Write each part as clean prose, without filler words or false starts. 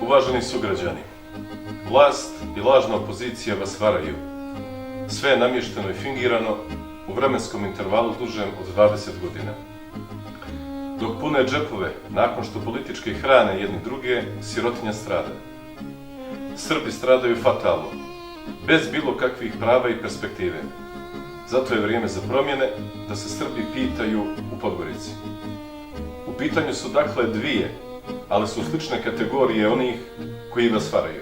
Uvaženi sugrađani, vlast i lažna opozicija vas varaju. Sve je namješteno i fingirano u vremenskom intervalu dužem od 20 godina. Dok pune džepove, nakon što politički hrane jedni druge, sirotinja strada. Srbi stradaju fatalno, bez bilo kakvih prava i perspektive. Zato je vrijeme za promjene, da se Srbi pitaju u Podgorici. U pitanju su dakle dvije, ali su slične kategorije onih koji vas varaju.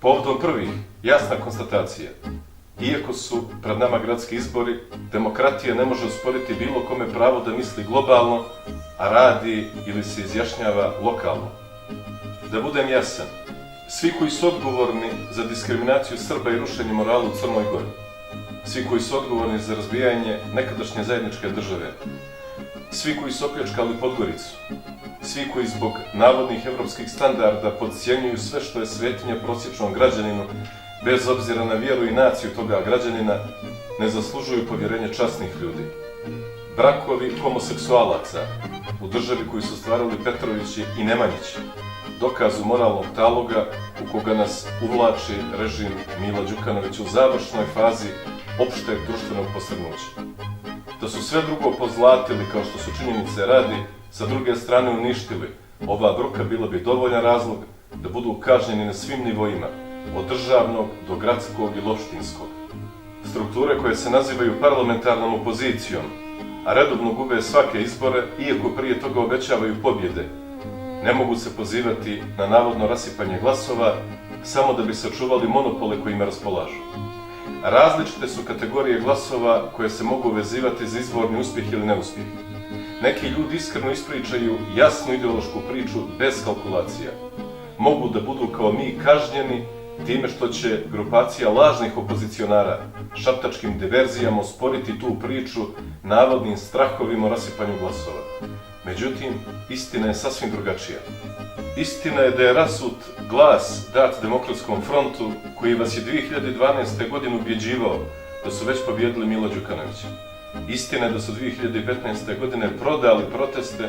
Povodom prvih, jasna konstatacija. Iako su pred nama gradski izbori, demokratija ne može osporiti bilo kome pravo da misli globalno, a radi ili se izjašnjava lokalno. Da budem jasan, svi koji su odgovorni za diskriminaciju Srba i rušenje morala u Crnoj Gori, svi koji su odgovorni za razbijanje nekadašnje zajedničke države, svi koji su opljačkali Podgoricu, svi koji zbog navodnih evropskih standarda podcjenjuju sve što je svetinja prosječnom građaninu, bez obzira na vjeru i naciju toga građanina, ne zaslužuju povjerenje časnih ljudi. Brakovi homoseksualaca u državi koju su stvarali Petrovići i Nemanjići, dokazu moralnog taloga u koga nas uvlači režim Mila Đukanovića u završnoj fazi opšteg društvenog posrnuća. Da su sve drugo pozlatili kao što su činjenice radi, sa druge strane uništili, ova bruka bila bi dovoljan razlog da budu kažnjeni na svim nivoima, od državnog do gradskog i opštinskog. Strukture koje se nazivaju parlamentarnom opozicijom, a redovno gube svake izbore, iako prije toga obećavaju pobjede, ne mogu se pozivati na navodno rasipanje glasova samo da bi sačuvali monopole kojima raspolažu. Različite su kategorije glasova koje se mogu vezivati za izborni uspjeh ili neuspjeh. Neki ljudi iskreno ispričaju jasnu ideološku priču bez kalkulacija. Mogu da budu kao mi kažnjeni time što će grupacija lažnih opozicionara šaptačkim diverzijama osporiti tu priču navodnim strahovima o rasipanju glasova. Međutim, istina je sasvim drugačija. Istina je da je rasut glas dat Demokratskom frontu koji vas je 2012. godine ubjeđivao da su već pobjedili Mila Đukanovića. Istina je da su 2015. godine prodali proteste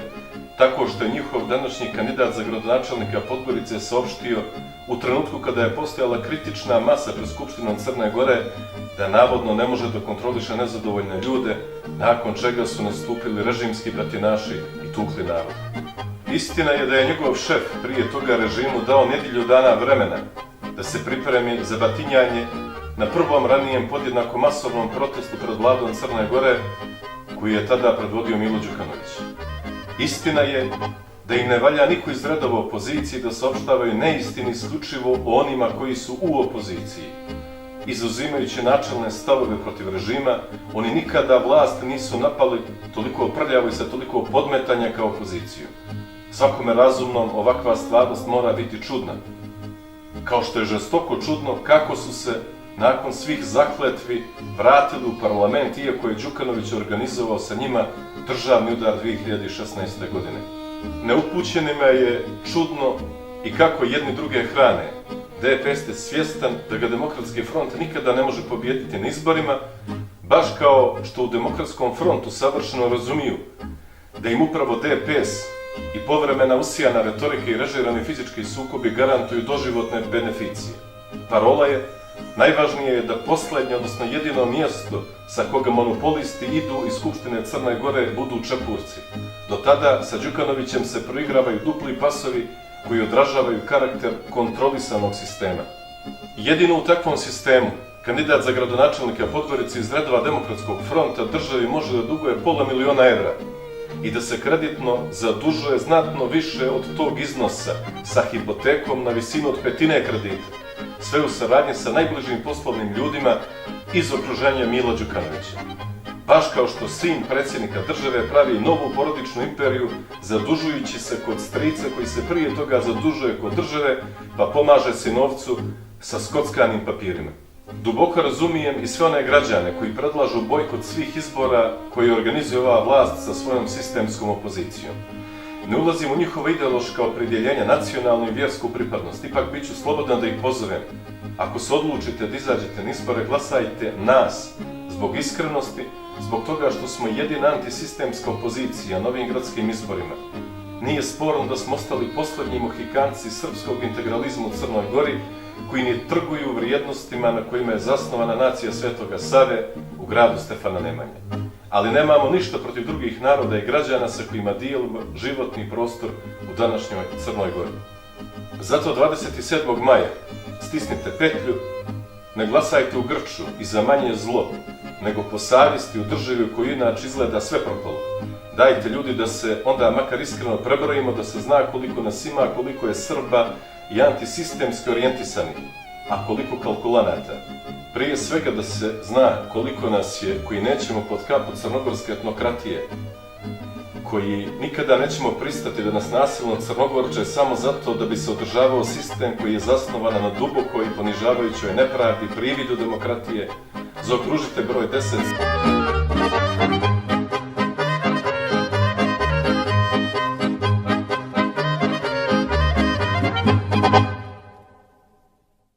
tako što je njihov današnji kandidat za gradonačelnika Podgorice saopštio u trenutku kada je postojala kritična masa pred Skupštinom Crne Gore da navodno ne može da kontroliše nezadovoljne ljude, nakon čega su nastupili režimski batinaši i tukli narod. Istina je da je njegov šef prije toga režimu dao nedjelju dana vremena da se pripremi za batinjanje na prvom ranijem podjednako masovnom protestu pred vladom Crne Gore koji je tada predvodio Milo Đukanović. Istina je da im ne valja niko iz redova opozicije da saopštavaju neistini isključivo o onima koji su u opoziciji. Izuzimajući načelne stavove protiv režima, oni nikada vlast nisu napali toliko prljavo i sa toliko podmetanja kao opoziciju. Svakome razumnom ovakva stvarnost mora biti čudna. Kao što je žestoko čudno kako su se nakon svih zakletvi vratili u parlament, iako je Đukanović organizovao sa njima državni udar 2016. godine. Neupućenima je čudno i kako jedni druge hrane. DPS je svjestan da ga Demokratski front nikada ne može pobijediti na izborima, baš kao što u Demokratskom frontu savršeno razumiju da im upravo DPS i povremena usijana retorika i režirani fizički sukobi garantuju doživotne beneficije. Parola je: najvažnije je da poslednje, odnosno jedino mjesto sa koga monopolisti idu iz Skupštine Crne Gore budu Čepurci. Do tada sa Đukanovićem se proigravaju dupli pasovi koji odražavaju karakter kontrolisanog sistema. Jedino u takvom sistemu kandidat za gradonačelnika Podgorice iz redova Demokratskog fronta državi može da duguje $500.000 evra i da se kreditno zadužuje znatno više od tog iznosa sa hipotekom na visinu od petine kredita. Sve u saradnji sa najbližim poslovnim ljudima iz okruženja Mila Đukanovića. Baš kao što sin predsjednika države pravi novu porodičnu imperiju zadužujući se kod strica koji se prije toga zadužuje kod države pa pomaže sinovcu sa skockanim papirima. Duboko razumijem i sve one građane koji predlažu bojkot svih izbora koje organizuje ova vlast sa svojom sistemskom opozicijom. Ne ulazim u njihova ideološka opredjeljenja, nacionalnu i vjersku pripadnost, ipak bit ću slobodan da ih pozovem. Ako se odlučite da izađete na izbore, glasajte nas zbog iskrenosti, zbog toga što smo jedina antisistemska opozicija na ovim gradskim izborima. Nije sporno da smo ostali posljednji mohikanci srpskog integralizma u Crnoj Gori, koji ne trguju vrijednostima na kojima je zasnovana nacija Svetoga Save u gradu Stefana Nemanje. Ali nemamo ništa protiv drugih naroda i građana sa kojima dijelimo životni prostor u današnjoj Crnoj Gori. Zato 27. maja stisnite petlju, ne glasajte u grču i za manje zlo, nego po savjesti u državi u kojoj inače izgleda sve propalo. Dajte ljudi da se onda makar iskreno prebrojimo, da se zna koliko nas ima, koliko je Srba i antisistemski orijentisani, a koliko kalkulanata. Prije svega da se zna koliko nas je koji nećemo pod kapu crnogorske etnokratije, koji nikada nećemo pristati da nas nasilno crnogorče samo zato da bi se održavao sistem koji je zasnovan na dubokoj i ponižavajućoj nepravdi, prividu demokratije. Zaokružite broj 10.